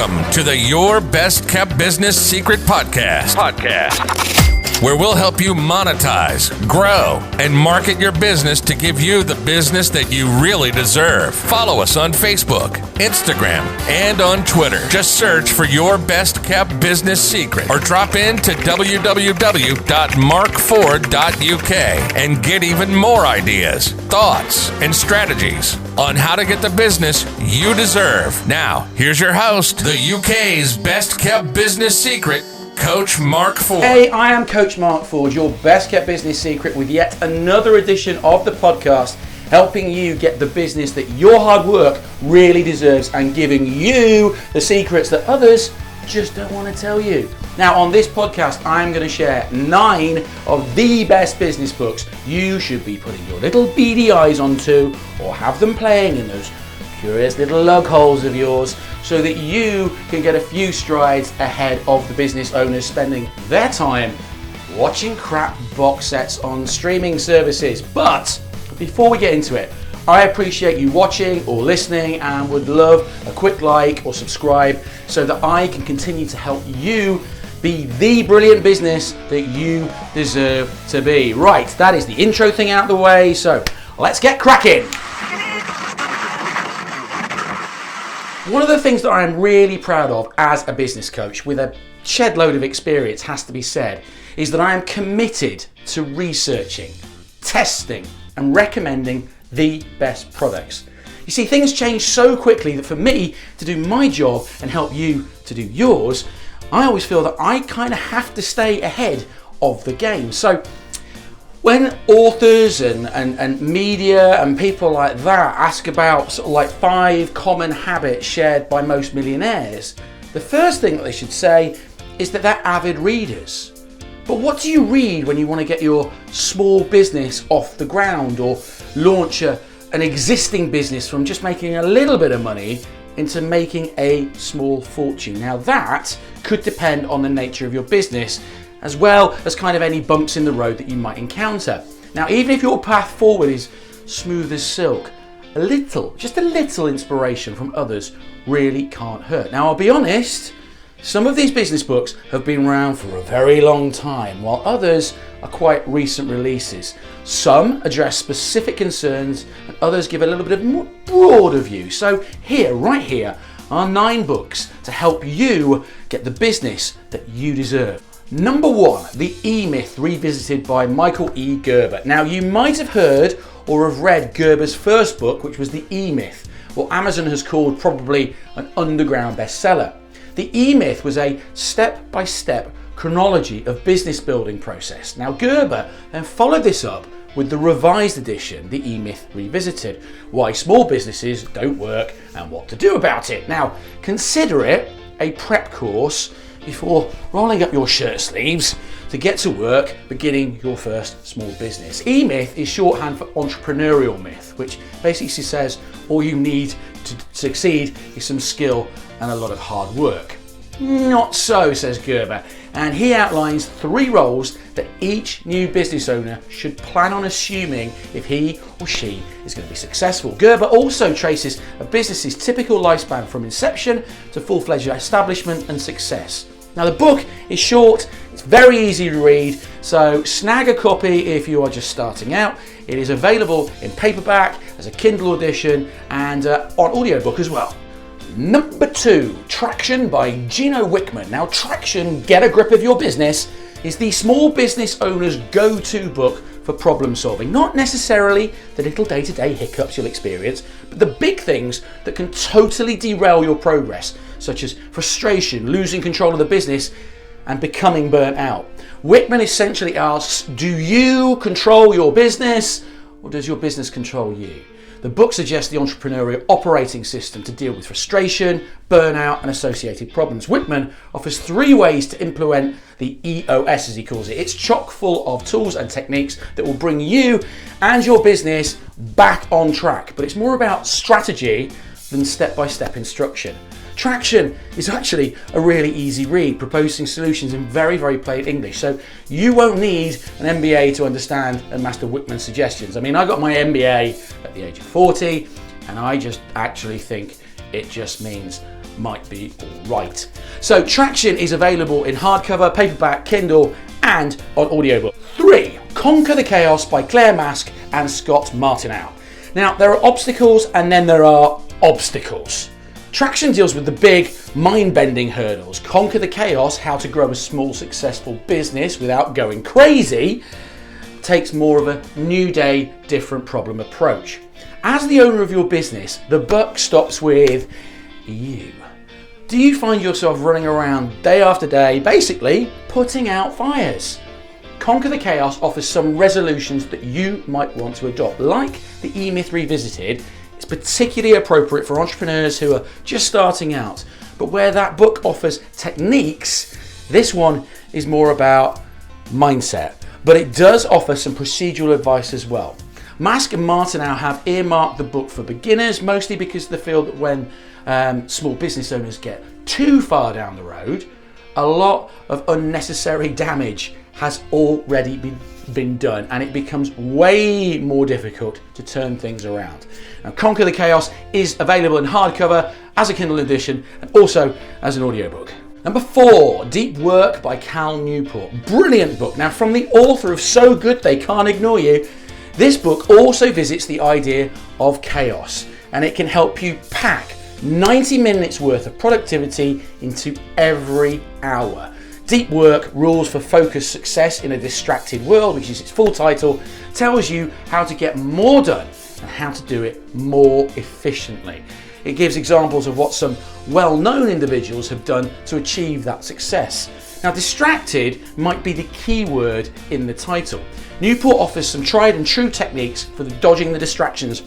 Welcome to the Your Best Kept Business Secret Podcast, where we'll help you monetize, grow, and market your business to give you the business that you really deserve. Follow us on Facebook, Instagram, and on Twitter. Just search for Your Best Kept Business Secret or drop in to www.markford.uk and get even more ideas, thoughts, and strategies on how to get the business you deserve. Now, here's your host, the UK's best kept business secret, Coach Mark Ford. Hey, I am Coach Mark Ford, your best kept business secret, with yet another edition of the podcast, helping you get the business that your hard work really deserves and giving you the secrets that others just don't want to tell you. Now, on this podcast, I'm going to share 9 of the best business books you should be putting your little beady eyes onto, or have them playing in those curious little lug holes of yours, so that you can get a few strides ahead of the business owners spending their time watching crap box sets on streaming services. But before we get into it, I appreciate you watching or listening and would love a quick like or subscribe so that I can continue to help you be the brilliant business that you deserve to be. Right, that is the intro thing out of the way, so let's get cracking. One of the things that I am really proud of as a business coach with a shed load of experience, has to be said, is that I am committed to researching, testing, and recommending the best products. You see, things change so quickly that for me to do my job and help you to do yours, I always feel that I kind of have to stay ahead of the game. So when authors and media and people like that ask about sort of like 5 common habits shared by most millionaires, the first thing that they should say is that they're avid readers. But what do you read when you want to get your small business off the ground or launch an existing business from just making a little bit of money into making a small fortune? Now that could depend on the nature of your business, as well as kind of any bumps in the road that you might encounter. Now, even if your path forward is smooth as silk, just a little inspiration from others really can't hurt. Now, I'll be honest, some of these business books have been around for a very long time, while others are quite recent releases. Some address specific concerns, and others give a little bit of more broader view. So right here are 9 books to help you get the business that you deserve. Number 1, The E-Myth Revisited by Michael E. Gerber. Now, you might have heard or have read Gerber's first book, which was The E-Myth, what Amazon has called probably an underground bestseller. The E-Myth was a step-by-step chronology of business building process. Now, Gerber then followed this up with the revised edition, The E-Myth Revisited, Why Small Businesses Don't Work and What to Do About It. Now, consider it a prep course before rolling up your shirt sleeves to get to work beginning your first small business. E-Myth is shorthand for entrepreneurial myth, which basically says all you need to succeed is some skill and a lot of hard work. Not so, says Gerber, and he outlines 3 roles that each new business owner should plan on assuming if he or she is going to be successful. Gerber also traces a business's typical lifespan from inception to full-fledged establishment and success. Now, the book is short, it's very easy to read, so snag a copy if you are just starting out. It is available in paperback, as a Kindle edition, and on audiobook as well. Number 2, Traction by Gino Wickman. Now, Traction, Get a Grip of Your Business, is the small business owner's go-to book for problem solving. Not necessarily the little day-to-day hiccups you'll experience, but the big things that can totally derail your progress, such as frustration, losing control of the business, and becoming burnt out. Wickman essentially asks, do you control your business, or does your business control you? The book suggests the entrepreneurial operating system to deal with frustration, burnout, and associated problems. Wickman offers 3 ways to implement the EOS, as he calls it. It's chock full of tools and techniques that will bring you and your business back on track. But it's more about strategy than step-by-step instruction. Traction is actually a really easy read, proposing solutions in very, very plain English. So you won't need an MBA to understand and master Wickman's suggestions. I mean, I got my MBA at the age of 40, and I just actually think it just means might be all right. So Traction is available in hardcover, paperback, Kindle, and on audiobook. 3. Conquer the Chaos by Claire Mask and Scott Martineau. Now, there are obstacles and then there are obstacles. Traction deals with the big, mind-bending hurdles. Conquer the Chaos, how to grow a small, successful business without going crazy, takes more of a new day, different problem approach. As the owner of your business, the buck stops with you. Do you find yourself running around day after day, basically putting out fires? Conquer the Chaos offers some resolutions that you might want to adopt. Like the E-Myth Revisited, it's particularly appropriate for entrepreneurs who are just starting out. But where that book offers techniques, this one is more about mindset. But it does offer some procedural advice as well. Mask and Martineau have earmarked the book for beginners, mostly because they feel that when small business owners get too far down the road, a lot of unnecessary damage has already been done, and it becomes way more difficult to turn things around. Now, Conquer the Chaos is available in hardcover, as a Kindle edition, and also as an audiobook. Number 4, Deep Work by Cal Newport. Brilliant book. Now, from the author of So Good They Can't Ignore You, this book also visits the idea of chaos, and it can help you pack 90 minutes worth of productivity into every hour. Deep Work, Rules for Focused Success in a Distracted World, which is its full title, tells you how to get more done and how to do it more efficiently. It gives examples of what some well-known individuals have done to achieve that success. Now, distracted might be the key word in the title. Newport offers some tried and true techniques for dodging the distractions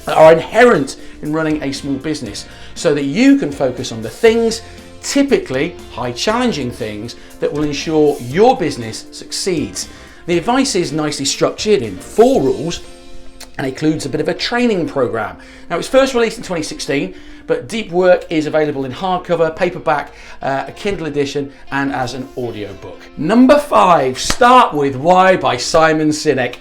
that are inherent in running a small business, so that you can focus on the things, typically high challenging things, that will ensure your business succeeds. The advice is nicely structured in 4 rules and includes a bit of a training program. Now, it was first released in 2016, but Deep Work is available in hardcover, paperback, a Kindle edition, and as an audiobook. Number 5, Start With Why by Simon Sinek.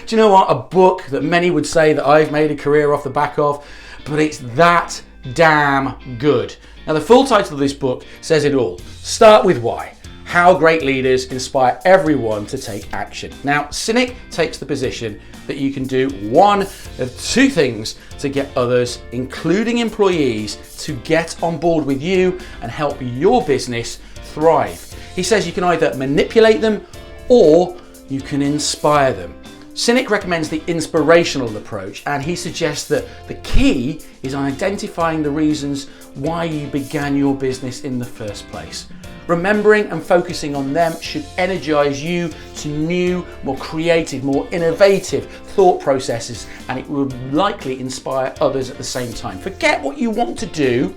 Do you know what? A book that many would say that I've made a career off the back of, but it's that damn good. Now, the full title of this book says it all. Start with why. How great leaders inspire everyone to take action. Now, Sinek takes the position that you can do one of 2 things to get others, including employees, to get on board with you and help your business thrive. He says you can either manipulate them or you can inspire them. Sinek recommends the inspirational approach, and he suggests that the key is identifying the reasons why you began your business in the first place. Remembering and focusing on them should energize you to new, more creative, more innovative thought processes, and it will likely inspire others at the same time. Forget what you want to do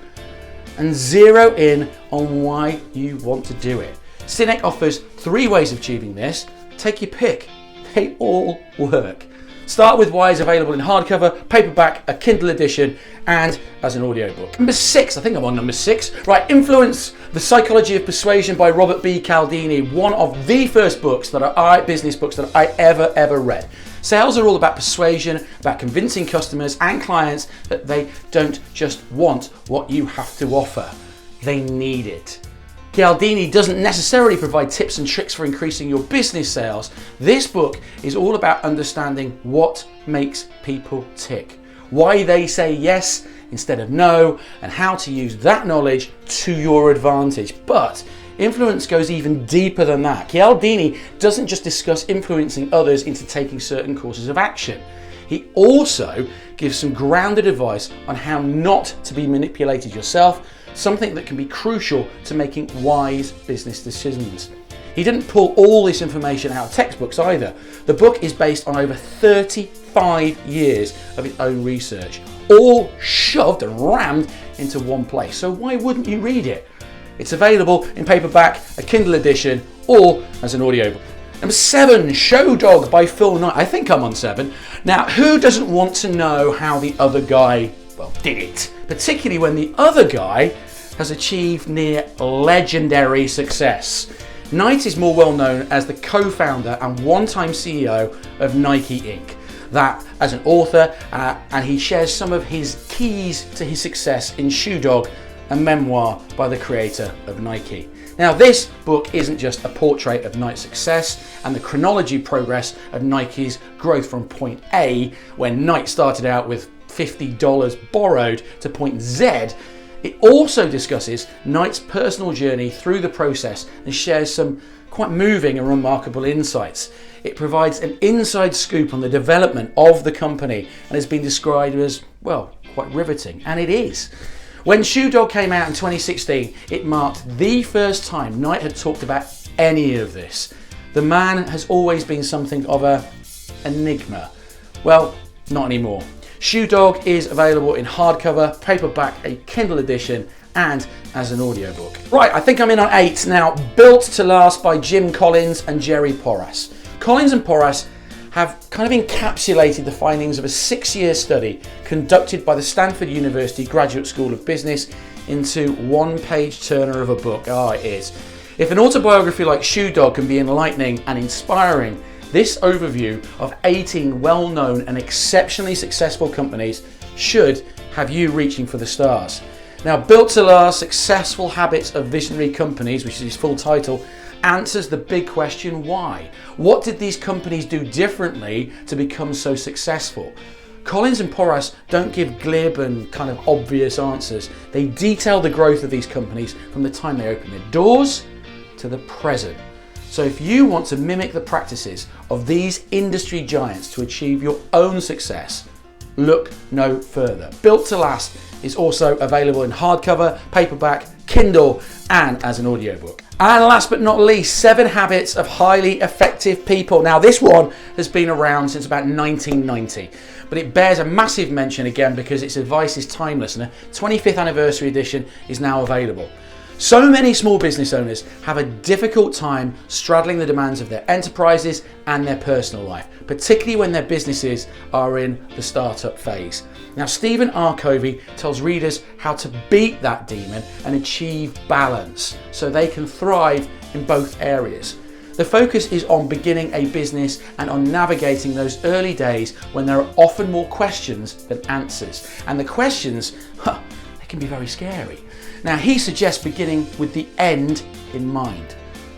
and zero in on why you want to do it. Sinek offers 3 ways of achieving this. Take your pick. They all work. Start With Why is available in hardcover, paperback, a Kindle edition, and as an audiobook. Number 6, I think I'm on number 6. Right, Influence, The Psychology of Persuasion by Robert B. Cialdini, one of the first books that business books that I ever read. Sales are all about persuasion, about convincing customers and clients that they don't just want what you have to offer. They need it. Cialdini doesn't necessarily provide tips and tricks for increasing your business sales. This book is all about understanding what makes people tick, why they say yes instead of no, and how to use that knowledge to your advantage. But Influence goes even deeper than that. Cialdini doesn't just discuss influencing others into taking certain courses of action. He also gives some grounded advice on how not to be manipulated yourself, something that can be crucial to making wise business decisions. He didn't pull all this information out of textbooks either. The book is based on over 35 years of its own research, all shoved and rammed into one place. So why wouldn't you read it? It's available in paperback, a Kindle edition, or as an audiobook. Number 7, Show Dog by Phil Knight. I think I'm on 7. Now, who doesn't want to know how the other guy, did it? Particularly when the other guy has achieved near legendary success. Knight is more well known as the co-founder and one-time CEO of Nike Inc., that as an author, and he shares some of his keys to his success in Shoe Dog, a memoir by the creator of Nike. Now, this book isn't just a portrait of Nike's success and the chronology progress of Nike's growth from point A, when Nike started out with $50 borrowed, to point Z. It also discusses Nike's personal journey through the process and shares some quite moving and remarkable insights. It provides an inside scoop on the development of the company and has been described as, well, quite riveting, and it is. When Shoe Dog came out in 2016, it marked the first time Nike had talked about any of this. The man has always been something of an enigma. Well, not anymore. Shoe Dog is available in hardcover, paperback, a Kindle edition, and as an audiobook. Right, I think I'm in on 8 now. Built to Last by Jim Collins and Jerry Porras. Collins and Porras have kind of encapsulated the findings of a 6-year study conducted by the Stanford University Graduate School of Business into one-page turner of a book. Oh, it is. If an autobiography like Shoe Dog can be enlightening and inspiring, this overview of 18 well-known and exceptionally successful companies should have you reaching for the stars. Now, Built to Last: Successful Habits of Visionary Companies, which is his full title, answers the big question, why? What did these companies do differently to become so successful? Collins and Porras don't give glib and kind of obvious answers. They detail the growth of these companies from the time they open their doors to the present. So if you want to mimic the practices of these industry giants to achieve your own success, look no further. Built to Last is also available in hardcover, paperback, Kindle, and as an audiobook. And last but not least, 7 Habits of Highly Effective People. Now, this one has been around since about 1990, but it bears a massive mention again because its advice is timeless, and a 25th anniversary edition is now available. So many small business owners have a difficult time straddling the demands of their enterprises and their personal life, particularly when their businesses are in the startup phase. Now, Stephen R. Covey tells readers how to beat that demon and achieve balance so they can thrive in both areas. The focus is on beginning a business and on navigating those early days when there are often more questions than answers. And the questions, they can be very scary. Now, he suggests beginning with the end in mind.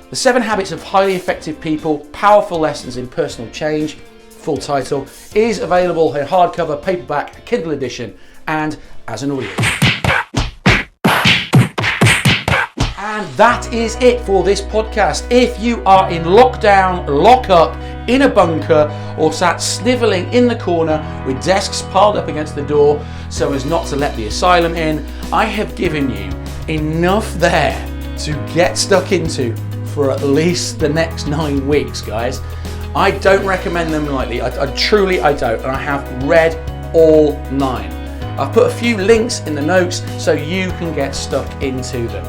The 7 Habits of Highly Effective People, Powerful Lessons in Personal Change, full title, is available in hardcover, paperback, Kindle edition, and as an audio. And that is it for this podcast. If you are in lockdown, lock up, in a bunker, or sat snivelling in the corner with desks piled up against the door so as not to let the asylum in, I have given you enough there to get stuck into for at least the next 9 weeks, guys. I don't recommend them lightly. I truly don't, and I have read all 9. I've put a few links in the notes so you can get stuck into them.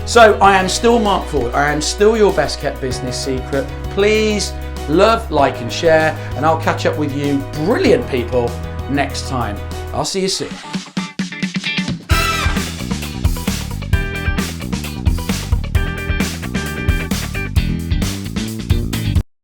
So I am still Mark Ford. I am still your best kept business secret. Please love, like and share, and I'll catch up with you brilliant people next time. I'll see you soon.